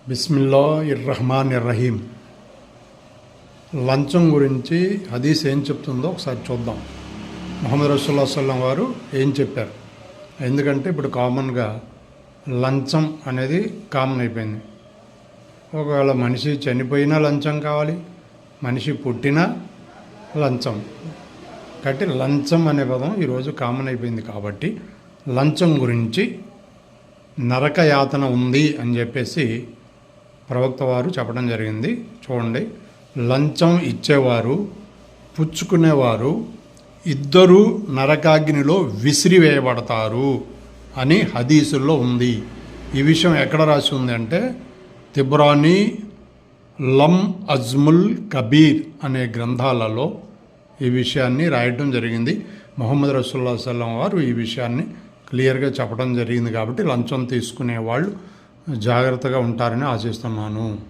బిస్మిల్లాహిర్రహమానిర్రహీం. లంచం గురించి హదీస్ ఏం చెప్తుందో ఒకసారి చూద్దాం. ముహమ్మద్ రసూలుల్లాహి సల్లల్లాహు అలైహి వారు ఏం చెప్పారు. ఎందుకంటే ఇప్పుడు కామన్గా లంచం అనేది కామన్ అయిపోయింది. ఒకవేళ మనిషి చనిపోయినా లంచం కావాలి, మనిషి పుట్టినా లంచం. కాబట్టి లంచం అనే పదం ఈరోజు కామన్ అయిపోయింది. కాబట్టి లంచం గురించి నరక యాతన ఉంది అని చెప్పేసి ప్రవక్త వారు చెప్పడం జరిగింది. చూడండి, లంచం ఇచ్చేవారు, పుచ్చుకునేవారు ఇద్దరూ నరకాగ్నిలో విసిరివేయబడతారు అని హదీసుల్లో ఉంది. ఈ విషయం ఎక్కడ రాసి ఉంది అంటే తిబ్రానీ, లమ్ అజ్ముల్ కబీర్ అనే గ్రంథాలలో ఈ విషయాన్ని రాయటం జరిగింది. ముహమ్మద్ రసూలుల్లాహి సల్లల్లాహు అలైహి వారు ఈ విషయాన్ని క్లియర్గా చెప్పడం జరిగింది. కాబట్టి లంచం తీసుకునే వాళ్ళు జాగ్రత్తగా ఉంటారని ఆశిస్తున్నాను.